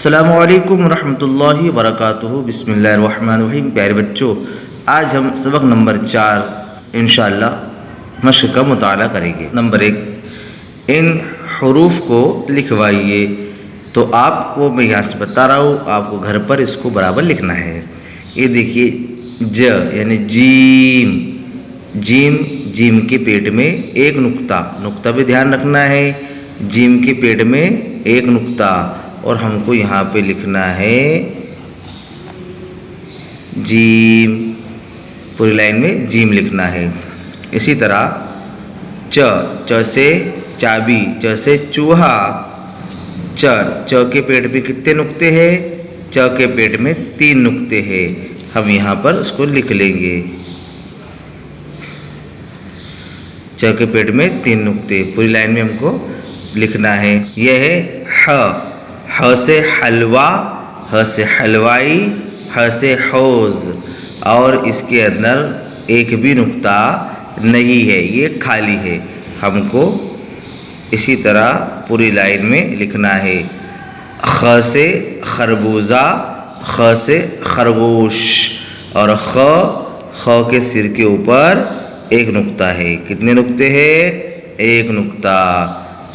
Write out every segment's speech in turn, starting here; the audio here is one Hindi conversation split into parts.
अस्सलामुअलैकुम रहमतुल्लाहि वबरकातुहू। बिस्मिल्लाहिर्रहमानिर्रहीम। प्यारे बच्चों, आज हम सबक नंबर 4 इंशाअल्लाह मश्क का मुताला करेंगे। नंबर 1, इन हुरूफ को लिखवाइए। तो आपको मैं यहाँ से बता रहा हूँ, आपको घर पर इसको बराबर लिखना है। ये देखिए, ज यानी जीम, जीम, जीम के पेट में एक नुक्ता, नुक्ता भी ध्यान रखना है। जीम के पेट में एक नुक्ता, और हमको यहाँ पे लिखना है जीम, पूरी लाइन में जीम लिखना है। इसी तरह च, च से चाबी, च से चूहा, च के पेट में कितने नुक्ते हैं? च के पेट में 3 नुक्ते हैं। हम यहाँ पर उसको लिख लेंगे, च के पेट में 3 नुक्ते, पूरी लाइन में हमको लिखना है। यह है ह, ह से हलवा, ह से हलवाई, ह से हौज, और इसके अंदर एक भी नुक्ता नहीं है, ये खाली है। हमको इसी तरह पूरी लाइन में लिखना है। ख से खरबूजा, ख से खरगोश, और ख के सिर के ऊपर एक नुक्ता है। कितने नुक्ते हैं? एक नुक्ता।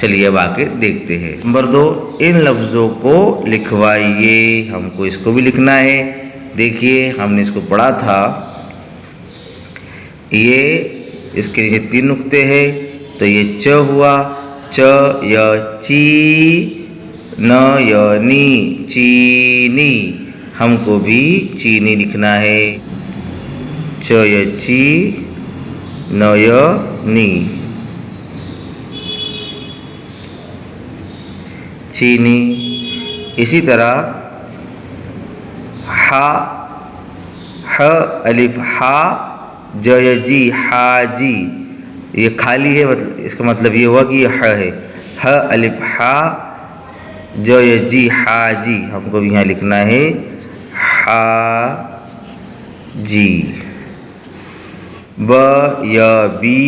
चलिए अब आके देखते हैं। नंबर 2, इन लफ्ज़ों को लिखवाइए। हमको इसको भी लिखना है। देखिए, हमने इसको पढ़ा था, ये इसके नीचे 3 नुक्ते हैं, तो ये च हुआ, च य ची, न य नी, चीनी। हमको भी चीनी लिखना है, च य ची, न य नी, चीनी। इसी तरह हा, ह अलिफ हा, जय जी, हाजी, ये खाली है, इसका मतलब ये हुआ कि ये ह है। ह अलिफ हा, जय जी, हाजी, हमको भी यहाँ लिखना है हाजी। ब य बी,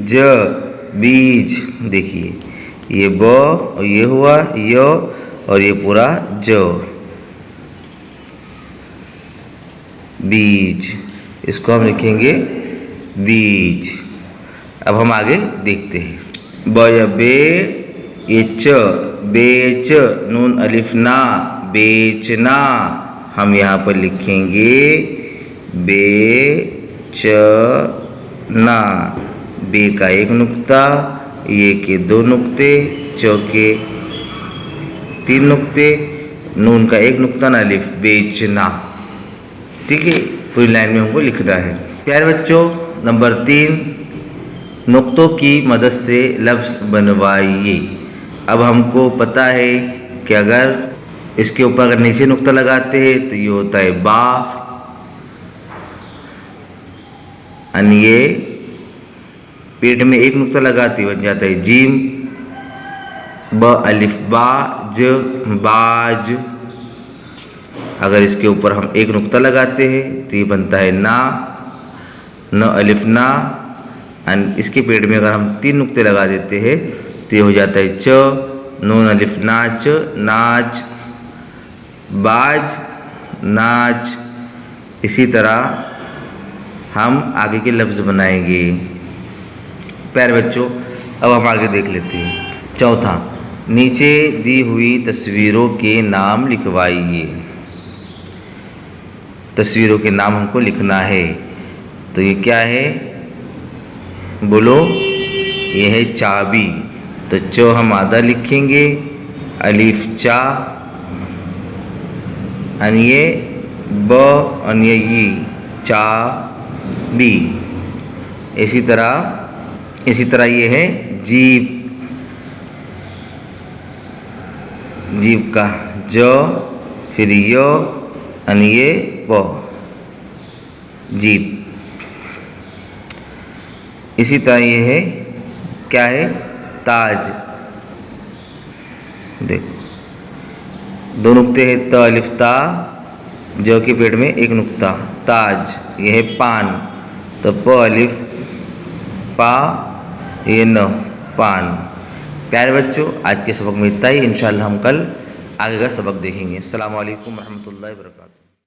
ज, बीज। देखिए, ये ब और ये हुआ य, और ये पूरा ज, बीज। इसको हम लिखेंगे बीज। अब हम आगे देखते हैं। ब या बे, ये च, बेच, नून अलिफ ना, बेचना। हम यहाँ पर लिखेंगे बेचना। बे का एक नुक्ता, ये के 2 नुक्ते, च के 3 नुक्ते, नून का एक नुक्ता ना अलिफ, बेचना। ठीक है, पूरी लाइन में हमको लिखना है। प्यारे बच्चों, नंबर 3, नुक्तों की मदद से लफ्ज़ बनवाइए। अब हमको पता है कि अगर इसके ऊपर अगर नीचे नुक्ता लगाते हैं तो ये होता है बा, और ये पेट में एक नुक्ता लगाते बन जाता है जीम, ब अलिफ बा, ज, बाज। अगर इसके ऊपर हम एक नुक्ता लगाते हैं तो ये बनता है ना, न अलिफ ना, और इसके पेट में अगर हम 3 नुक्ते लगा देते हैं तो ये हो जाता है च, नून अलिफ नाच, नाच, बाज, नाच। इसी तरह हम आगे के लफ्ज़ बनाएंगे। प्यारे बच्चों, अब हम आगे देख लेते हैं। चौथा, नीचे दी हुई तस्वीरों के नाम लिखवाइए। तस्वीरों के नाम हमको लिखना है। तो ये क्या है? बोलो। ये है चाबी। तो च हम आधा लिखेंगे, अलिफ चा, और ये ब, और ये चा बी। इसी तरह ये है जीप, जीप का ज, फिर य, और ये ब, जीप। इसी तरह ये है, क्या है? ताज। देखो, 2 नुक्ते हैं, त अलिफ ता, ज के पेट में एक नुक्ता, ताज। ये है पान, तो प अलिफ पा, ये न, पान। प्यारे बच्चों, आज के सबक में इतना ही। इंशाअल्लाह हम कल आगे का सबक देखेंगे। अस्सलामु अलैकुम रहमतुल्लाहि व बरकातहू।